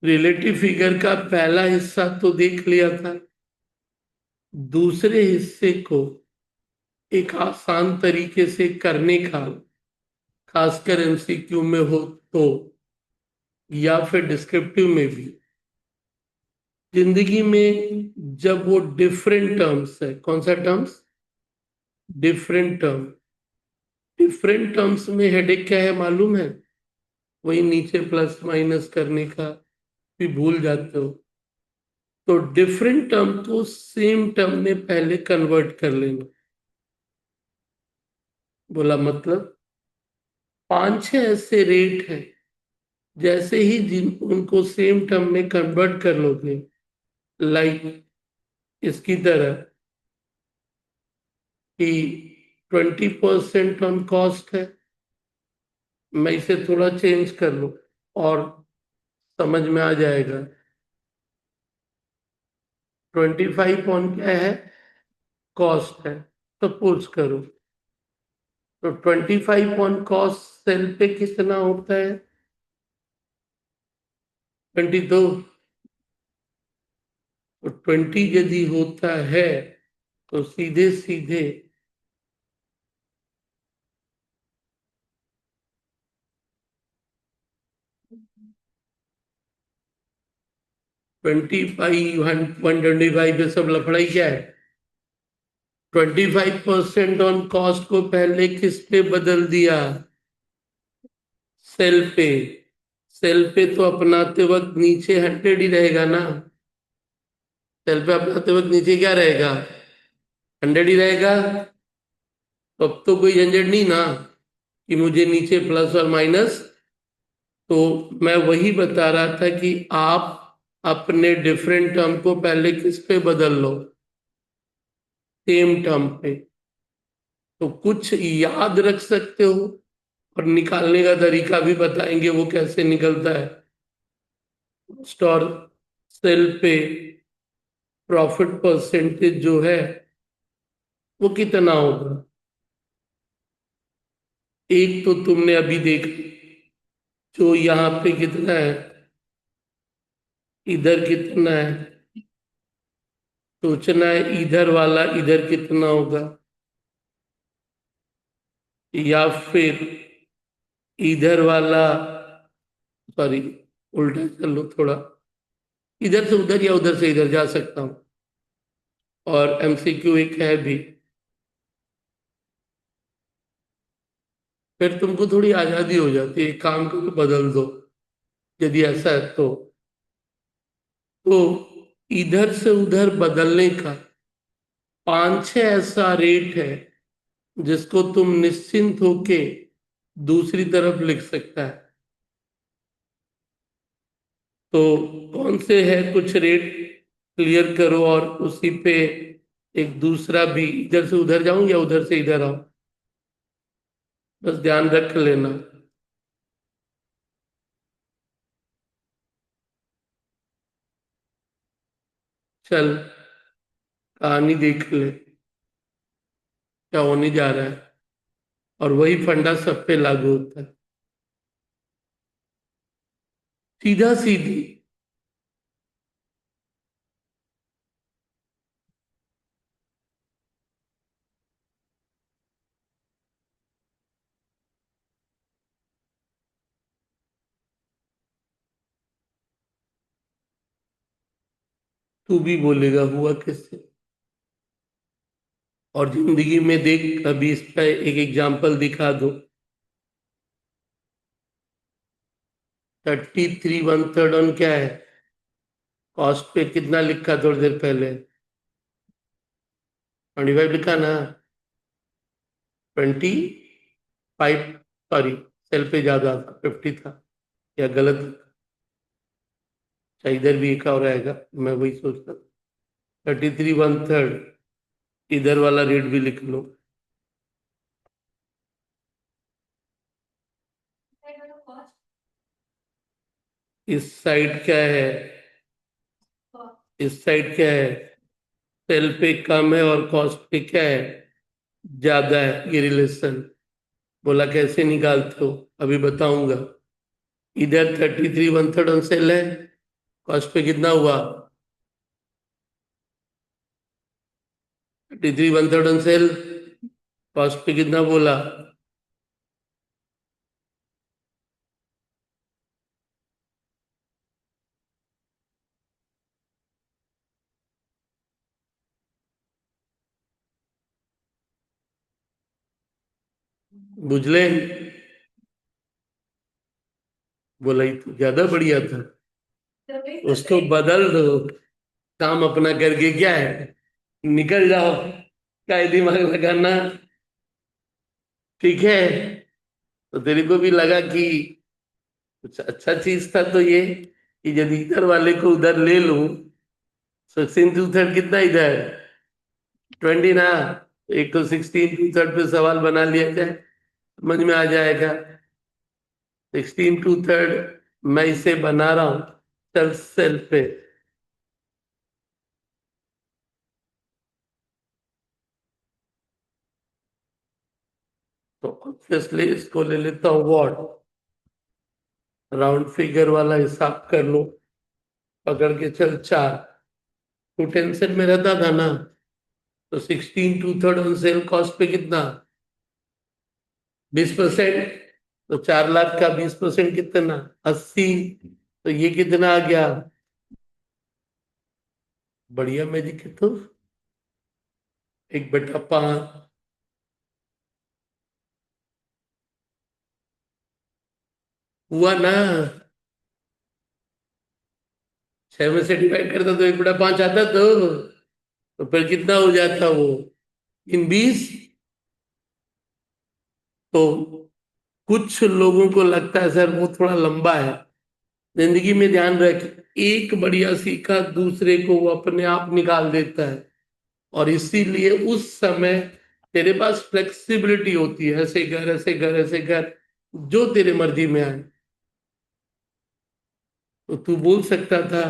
Relative figure का पहला हिस्सा तो देख लिया था। दूसरे हिस्से को एक आसान तरीके से करने का, खासकर एमसीक्यू में हो तो, या फिर डिस्क्रिप्टिव में भी, जिंदगी में जब वो डिफरेंट टर्म्स है, कौन सा terms, different term, different terms में हेडेक क्या है मालूम है? वही नीचे प्लस माइनस करने का भी भूल जाते हो। तो डिफरेंट टर्म को सेम टर्म में पहले कन्वर्ट कर लेना। बोला मतलब, पांच छह ऐसे रेट हैं, जैसे ही जिन उनको सेम टर्म में कन्वर्ट कर लोगे, लाइक इसकी तरह कि 20% ऑन कॉस्ट है, मैं इसे थोड़ा चेंज कर लूं और समझ में आ जाएगा। 25 ऑन क्या है, कॉस्ट है, सपोज करो। तो 25 ऑन कॉस्ट सेल पे कितना होता है, 22। तो 20 यदि होता है तो सीधे सीधे 25, 125 पे सब लफड़ा ही क्या है। 25% ऑन कॉस्ट को पहले किस पे बदल दिया, सेल पे। सेल पे तो अपनाते वक्त नीचे 100 ही रहेगा ना, सेल पे अपनाते वक्त नीचे क्या रहेगा, 100 ही रहेगा। तो अब तो कोई झंझट नहीं ना कि मुझे नीचे प्लस और माइनस। तो मैं वही बता रहा था कि आप अपने डिफरेंट टर्म को पहले किस पे बदल लो, सेम टर्म पे। तो कुछ याद रख सकते हो और निकालने का तरीका भी बताएंगे वो कैसे निकलता है। स्टोर सेल पे प्रॉफिट परसेंटेज जो है वो कितना होगा, एक तो तुमने अभी देखा, जो यहाँ पे कितना है, इधर कितना है, सोचना है इधर वाला इधर कितना होगा, या फिर इधर वाला, सॉरी उल्टा कर लो थोड़ा, इधर से उधर या उधर से इधर जा सकता हूँ। और एमसीक्यू एक है भी, फिर तुमको थोड़ी आजादी हो जाती है, एक काम को बदल दो यदि ऐसा है तो इधर से उधर बदलने का पांच छह ऐसा रेट है जिसको तुम निश्चिंत होके दूसरी तरफ लिख सकता है। तो कौन से है कुछ रेट, क्लियर करो और उसी पे एक दूसरा भी, इधर से उधर जाऊं या उधर से इधर आऊं, बस ध्यान रख लेना। चल कहानी देख ले क्या होने जा रहा है, और वही फंडा सब पे लागू होता है, सीधा सीधी। तू भी बोलेगा हुआ किससे। और जिंदगी में देख, अभी इसका एक एग्जाम्पल दिखा दो। 33 1/3 ऑन क्या है, कॉस्ट पे कितना लिखा थोड़ी देर पहले, 25 लिखा ना, 25, सॉरी सेल पे ज्यादा था, 50 था, या गलत, अच्छा इधर भी एक और आएगा, मैं वही सोचता। 33 1/3, इधर वाला रेट भी लिख लो। इस साइड क्या है, इस साइड क्या है, सेल पे कम है और कॉस्ट पे क्या है, ज्यादा है, ये रिलेशन। बोला कैसे निकालते हो, अभी बताऊंगा। इधर 33 1/3 ऑन सेल है, कॉस्ट पे कितना हुआ? 33 1/3 ऑन सेल। कॉस्ट पे कितना बोला? बुझले? बोला ही तो ज्यादा बढ़िया था। उसको बदल दो। काम अपना करके क्या है, निकल जाओ। क्या दिमाग लगाना। ठीक है। तो तेरे को भी लगा कि कुछ अच्छा चीज था तो ये कि यदि इधर वाले को उधर ले लूं। 16 2/3 कितना इधर? 20 ना। एक तो 16 2/3 पे सवाल बना लिया जाए, समझ में आ जाएगा। 16 2/3 मैं इसे बना रहा हूं सेल्फ सेल्फ पे। तो ऑब्वियसली इसको ले लेता हूँ व्हाट, राउंड फिगर वाला हिसाब कर लो। पकड़ के चल 4। तू टेंशन में रहता था ना। तो 16 2/3 ऑन सेल कॉस्ट पे कितना? 20%। तो 4 लाख का 20% कितना? 80। तो ये कितना आ गया? बढ़िया मैजिक है तो। 1/5। हुआ ना। 6 में से डिवाइड करता तो 1/5 आता तो फिर कितना हो जाता वो? इन 20। तो कुछ लोगों को लगता है सर वो थोड़ा लंबा है। जिंदगी में ध्यान रख, एक बढ़िया सीखा दूसरे को वो अपने आप निकाल देता है। और इसीलिए उस समय तेरे पास फ्लेक्सिबिलिटी होती है, ऐसे कर ऐसे कर ऐसे कर, जो तेरे मर्जी में आए। तो तू बोल सकता था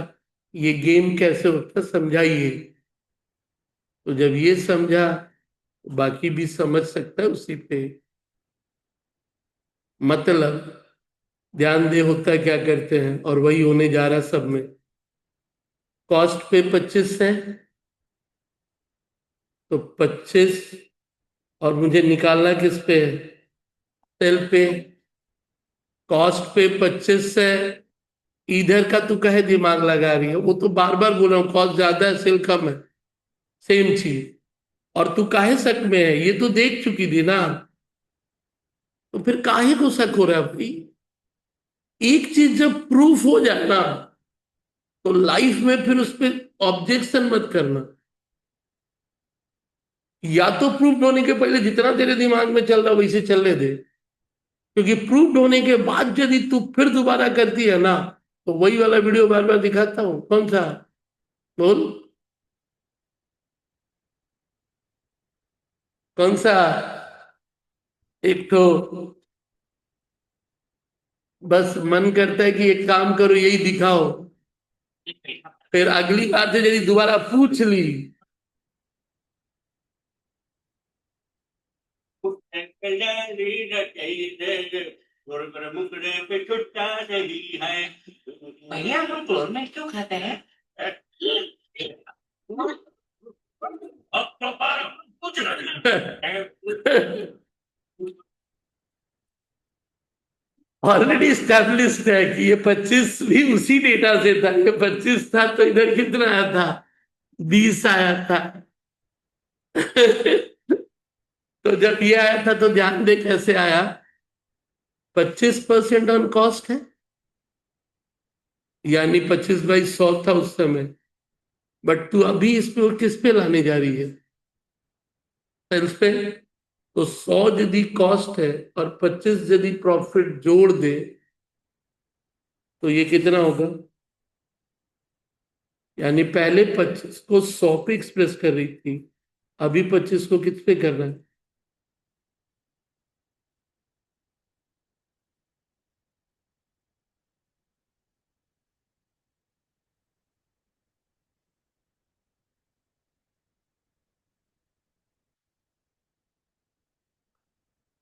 ये गेम कैसे होता समझाइए। तो जब ये समझा, बाकी भी समझ सकता है उसी पे। मतलब ध्यान दे होता क्या करते हैं, और वही होने जा रहा सब में। कॉस्ट पे 25 है। तो 25, और मुझे निकालना किस पे है? सेल पे। कॉस्ट पे 25 है। इधर का तू कहे दिमाग लगा रही है, वो तो बार बार बोल रहा हूँ कॉस्ट ज्यादा है सेल कम है। सेम चीज। और तू काहे शक में है, ये तो देख चुकी थी ना। तो फिर काहे को शक हो रहा है भाई? एक चीज जब प्रूफ हो जाए ना, तो लाइफ में फिर उस पर ऑब्जेक्शन मत करना। या तो प्रूफ होने के पहले जितना तेरे दिमाग में चल रहा है वैसे चलने दे। क्योंकि प्रूफ होने के बाद यदि तू फिर दोबारा करती है ना, तो वही वाला वीडियो बार बार दिखाता हूँ, कौन सा? बोल। कौन सा? एक तो बस मन करता है कि एक काम करो यही दिखाओ। फिर अगली बार से यदि दोबारा पूछ ली। भैया हम गवर्नमेंट क्यों खाते हैं? ऑलरेडी स्टैब्लिश्ड है कि ये 25 भी उसी डेटा से था। ये 25 था तो इधर कितना आया था? 20 आया था। तो जब ये आया था तो ध्यान दे कैसे आया। 25% ऑन कॉस्ट है, यानी 25/100 था उस समय। बट तू अभी इस पे किस पे लाने जा रही है? सेल्स पे। तो 100 यदि कॉस्ट है और 25 यदि प्रॉफिट जोड़ दे, तो ये कितना होगा? यानी पहले 25 को 100 पे एक्सप्रेस कर रही थी, अभी 25 को किस पे करना है?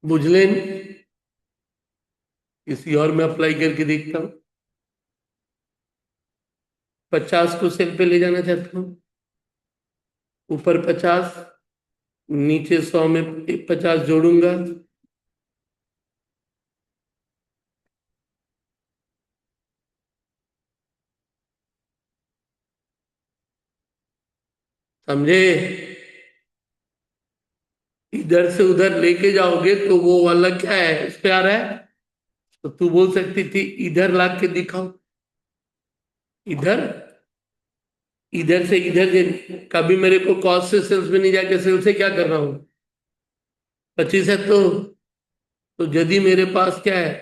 बुझले? किसी और में अप्लाई करके देखता हूँ। 50 को सेल पे ले जाना चाहता हूँ, ऊपर 50, नीचे 100 में 50 जोड़ूंगा, समझे? इधर से उधर लेके जाओगे तो वो वाला क्या है, इस पे आ रहा है, तो तू बोल सकती थी इधर ला के दिखाओ, इधर, इधर से इधर कभी मेरे को कॉस्ट से सेल्स में नहीं जाके सेल्स से क्या कर रहा हूं, 25 है तो यदि मेरे पास क्या है,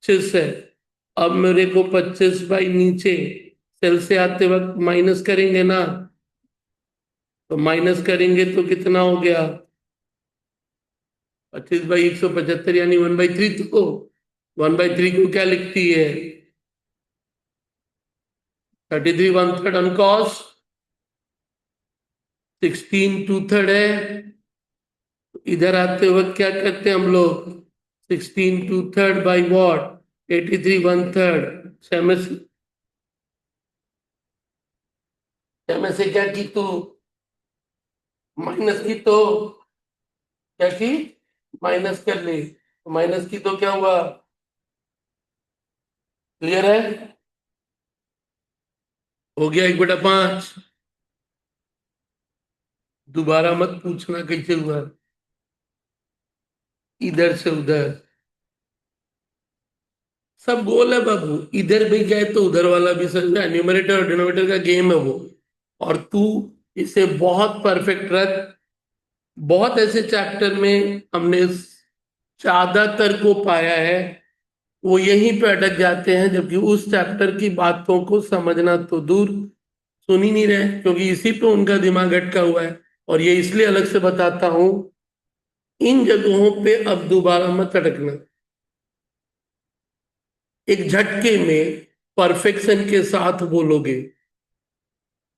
25 है, अब मेरे को 25 बाई नीचे सेल से आते वक्त माइनस करेंगे ना, तो माइनस करेंगे तो कितना हो गया, 25/175 यानी 1/3, तो 1/3 को क्या लिखती है, 33 1/3 ऑन कॉस्ट, 16 2/3 है, इधर आते वक्त क्या करते हैं हम लोग, 16 2/3 बाई वॉट, 83 1/3, छह में से क्या की तू, माइनस की तो, क्या की, माइनस कर ली, तो माइनस की तो क्या हुआ, क्लियर है, हो गया 1/5, दोबारा मत पूछना कैसे हुआ, इधर से उधर सब गोल है बाबू, इधर भी क्या है तो उधर वाला भी समझ है, न्यूमरेटर और डिनोमिनेटर का गेम है वो, और तू इसे बहुत परफेक्ट रख, बहुत ऐसे चैप्टर में हमने ज्यादातर को पाया है वो यहीं पे अटक जाते हैं, जबकि उस चैप्टर की बातों को समझना तो दूर, सुन ही नहीं रहे, क्योंकि इसी पे उनका दिमाग अटका हुआ है। और ये इसलिए अलग से बताता हूं, इन जगहों पे अब दोबारा मत अटकना, एक झटके में परफेक्शन के साथ बोलोगे,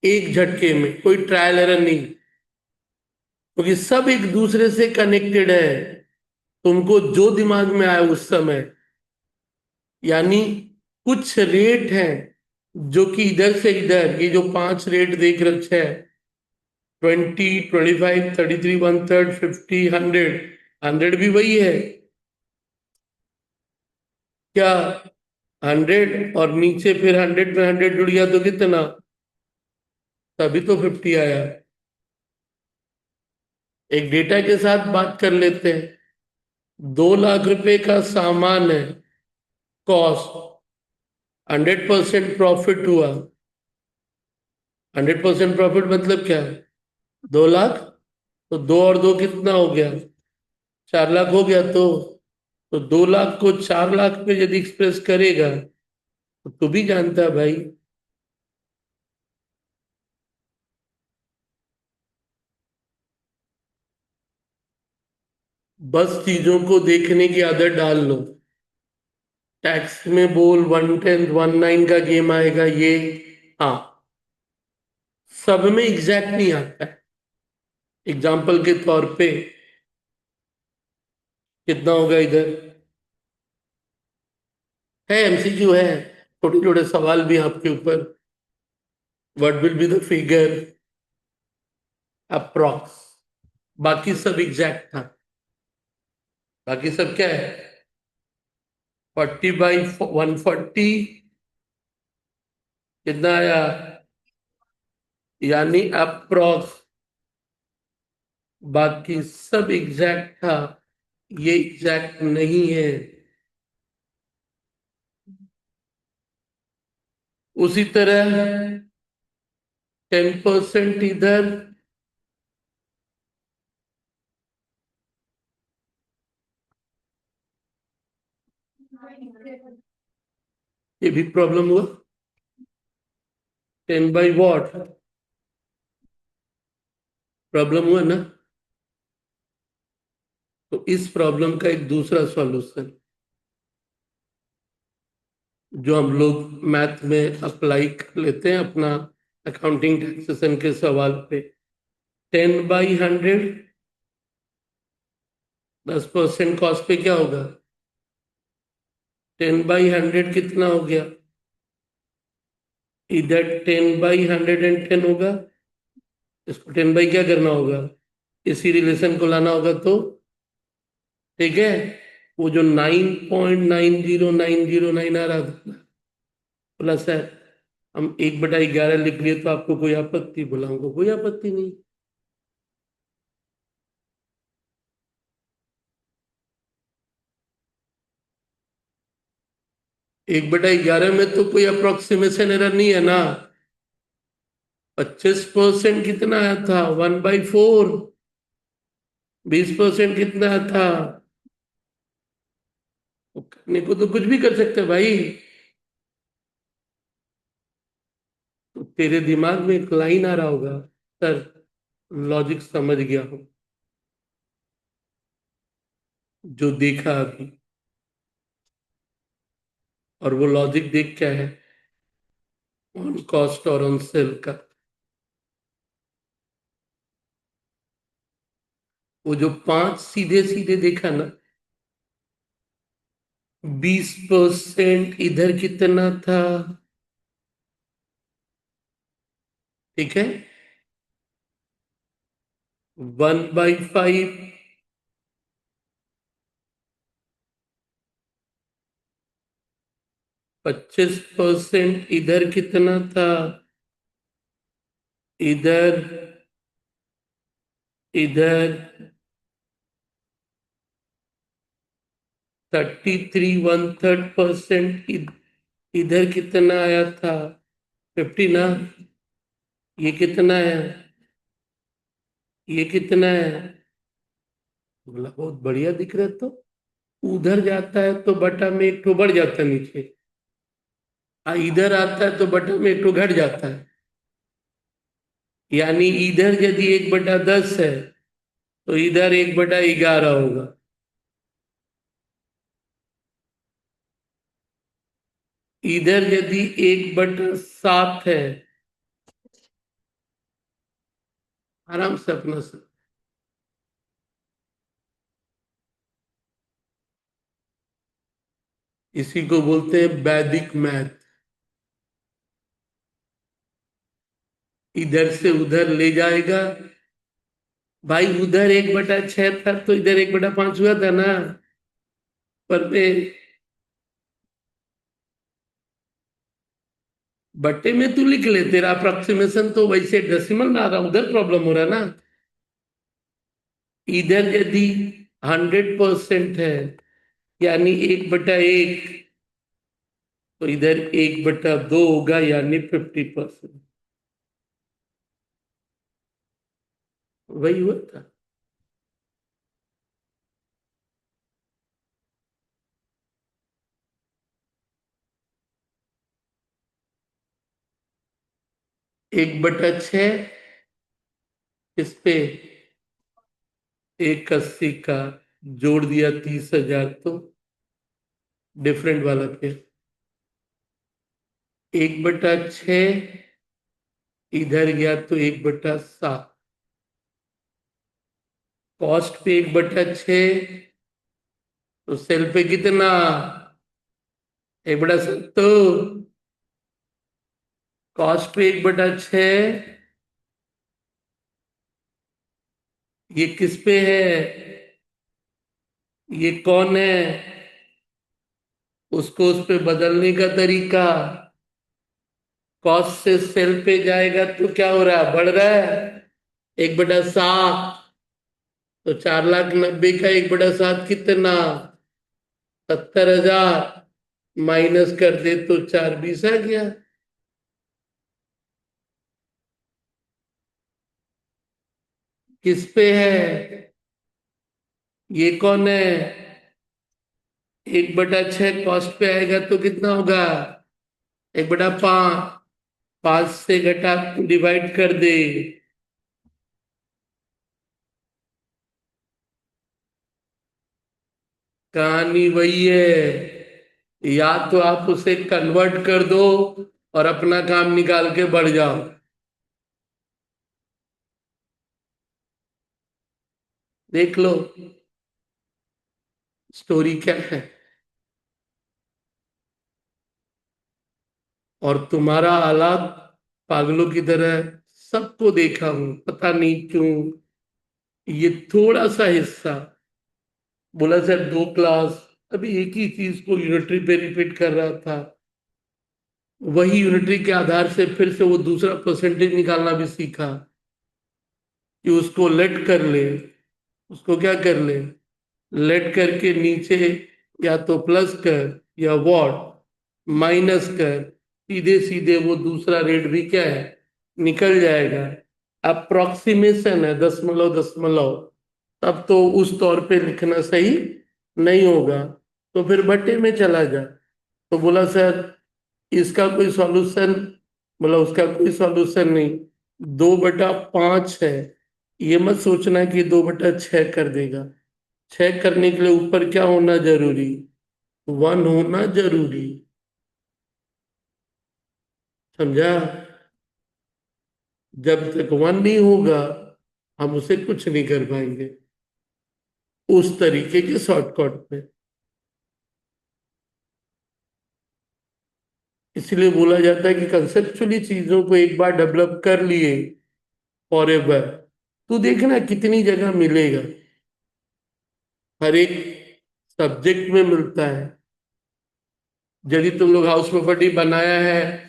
एक झटके में, कोई ट्रायल एरर नहीं, क्योंकि सब एक दूसरे से कनेक्टेड है, तुमको जो दिमाग में आए उस समय, यानी कुछ रेट हैं जो कि इधर से इधर, ये जो 5 रेट देख रखे हैं, 20 25 33 1/3 50 100, 100 भी वही है क्या, 100, और नीचे फिर 100 में 100 जुड़ गया तो कितना, तभी तो 50 आया। एक डेटा के साथ बात कर लेते हैं, 2 लाख रुपए का सामान है, कॉस्ट, 100% प्रॉफिट हुआ, 100% प्रॉफिट मतलब क्या है, 2 लाख, तो 2 और 2 कितना हो गया, 4 लाख हो गया, तो 2 लाख को 4 लाख पे यदि एक्सप्रेस करेगा तो तू भी जानता है भाई, बस चीजों को देखने की आदत डाल लो, टैक्स में बोल 1/10 1/9 का गेम आएगा ये, हाँ, सब में एग्जैक्ट नहीं आता है, एग्जाम्पल के तौर पे कितना होगा इधर, है एमसीक्यू है, छोटे छोटे सवाल भी आपके ऊपर, what will be the figure approx, बाकी सब एग्जैक्ट था, बाकी सब क्या है, 40/140 कितना आया, यानी अप्रॉक्स, बाकी सब एग्जैक्ट था, ये एग्जैक्ट नहीं है। उसी तरह 10% इधर, ये भी प्रॉब्लम हुआ, 10/वॉट, प्रॉब्लम हुआ ना, तो इस प्रॉब्लम का एक दूसरा सॉल्यूशन जो हम लोग मैथ में अप्लाई कर लेते हैं अपना अकाउंटिंग टैक्सेशन के सवाल पे, 10/100, 10% कॉस्ट पे क्या होगा, 10/100 कितना हो गया, इधर 10/110 होगा, इसको 10 बाई क्या करना होगा, इसी रिलेशन को लाना होगा तो ठीक है। वो जो 9.90909 आ रहा था प्लस है, हम 1/11 लिख लिए तो आपको कोई आपत्ति, बोला हमको कोई आपत्ति नहीं। 1/11 में तो कोई अप्रोक्सीमेशन एरर नहीं है ना। 25% कितना आया था, 1/4। 20% कितना आया था, वो करने को तो कुछ भी कर सकते हैं भाई। तो तेरे दिमाग में एक लाइन आ रहा होगा, सर लॉजिक समझ गया हूं, जो देखा अभी। और वो लॉजिक देख क्या है, ऑन कॉस्ट और ऑन सेल का। वो जो 5 सीधे सीधे देखा ना, 20% इधर कितना था, ठीक है, 1/5। 25% इधर कितना था, इधर इधर 33 1/3%। इधर कितना आया था, 50 ना। ये कितना है, ये कितना है, बोला बहुत बढ़िया दिख रहा है। तो उधर जाता है तो बटा में एक तो बढ़ जाता है नीचे, इधर आता है तो बटा में एक तो घट जाता है। यानी इधर यदि 1/10 है तो इधर 1/11 होगा। इधर यदि 1/7 है, आराम से अपना से, इसी को बोलते हैं वैदिक मैथ। इधर से उधर ले जाएगा भाई, उधर 1/6 था तो इधर 1/5 हुआ था ना। पर पे बट्टे में तू लिख ले, तेरा अप्रोक्सीमेशन तो वैसे डेसिमल में आ रहा, उधर प्रॉब्लम हो रहा है ना। इधर यदि 100% है, यानी 1/1, तो इधर 1/2 होगा, यानी 50%। वही हुआ था। 1/6 इस पे 180 का जोड़ दिया, 30,000 तो डिफरेंट वाला पे 1/6 इधर गया तो 1/7। कॉस्ट पे 1/6 तो सेल पे कितना, 1/7 तो कॉस्ट पे 1/6। ये किस पे है, ये कौन है, उसको उस पे बदलने का तरीका। कॉस्ट से सेल पे जाएगा तो क्या हो रहा है, बढ़ रहा है 1/7। तो 4,90,000 का 1/7 कितना, 70,000। माइनस कर दे तो 4 20 आ गया। किस पे है, ये कौन है, 1/6 कॉस्ट पे आएगा तो कितना होगा, 1/5। 5 से घटा डिवाइड कर दे। कहानी वही है, या तो आप उसे कन्वर्ट कर दो और अपना काम निकाल के बढ़ जाओ। देख लो स्टोरी क्या है। और तुम्हारा हालात पागलों की तरह सबको देखा हूं, पता नहीं क्यों ये थोड़ा सा हिस्सा। बोला सर 2 क्लास अभी एक ही चीज को यूनिटरी पे रिपीट कर रहा था, वही यूनिटरी के आधार से फिर से वो दूसरा परसेंटेज निकालना भी सीखा कि उसको लेट कर ले, उसको क्या कर ले, लेट करके नीचे या तो प्लस कर या वॉट माइनस कर, सीधे सीधे वो दूसरा रेट भी क्या है, निकल जाएगा। अप्रोक्सीमेशन है, दशमलव दशमलव, तब तो उस तौर पे लिखना सही नहीं होगा, तो फिर बट्टे में चला जा। तो बोला सर इसका कोई सॉल्यूशन, बोला उसका कोई सॉल्यूशन नहीं, 2/5 है, ये मत सोचना कि 2/6 कर देगा। 6 करने के लिए ऊपर क्या होना जरूरी, 1 होना जरूरी, समझा। जब तक 1 नहीं होगा हम उसे कुछ नहीं कर पाएंगे, उस तरीके के शॉर्टकट में। इसलिए बोला जाता है कि कंसेप्चुअली चीजों को एक बार डेवलप कर लिए फॉर एवर, तो देखना कितनी जगह मिलेगा, हर एक सब्जेक्ट में मिलता है। यदि तुम लोग हाउस प्रॉपर्टी बनाया है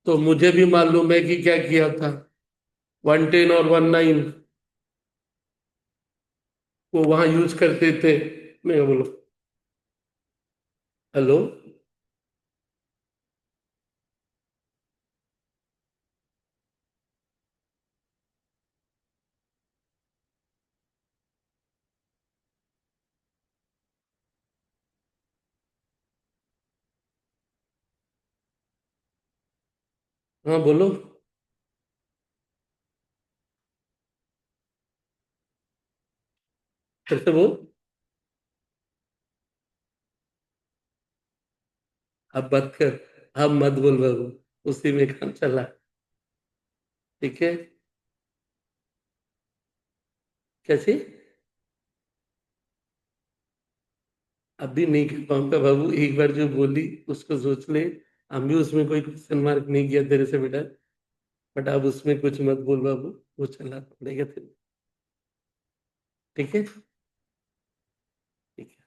तो मुझे भी मालूम है कि क्या किया था, 110 और 19 को वहां यूज करते थे। मैं बोलो हेलो। हाँ बोलो, फिर से बोल। अब मत कर, अब मत बोल बाबू, उसी में काम चला, ठीक है। कैसे, अभी नहीं कर पाऊंगा बाबू, एक बार जो बोली उसको सोच ले। हम भी उसमें कोई क्वेश्चन मार्क नहीं किया तेरे से बेटा, बट अब उसमें कुछ मत बोल बाबू, वो चला पड़ेगा तेरे, ठीक है, ठीक है।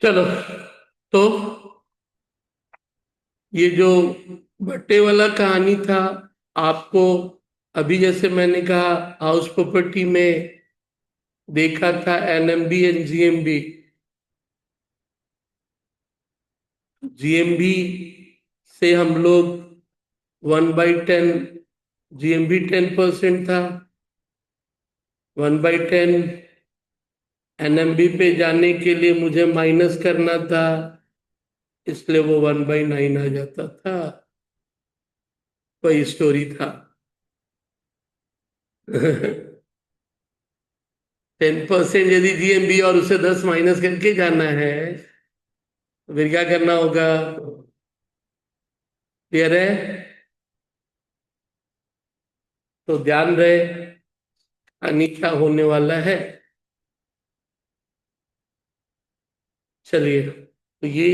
चलो, तो ये जो बट्टे वाला कहानी था, आपको अभी जैसे मैंने कहा हाउस प्रॉपर्टी में देखा था एनएमबी एंड जीएमबी। जीएमबी से हम लोग 1/10, जीएमबी 10% था, 1/10 एनएमबी पे जाने के लिए मुझे माइनस करना था, इसलिए वो 1/9 आ जाता था। वही स्टोरी था। 10% यदि जीएमबी और उसे 10 माइनस करके जाना है तो फिर क्या करना होगा, क्लियर है। तो ध्यान रहे हानि क्या होने वाला है। चलिए, तो ये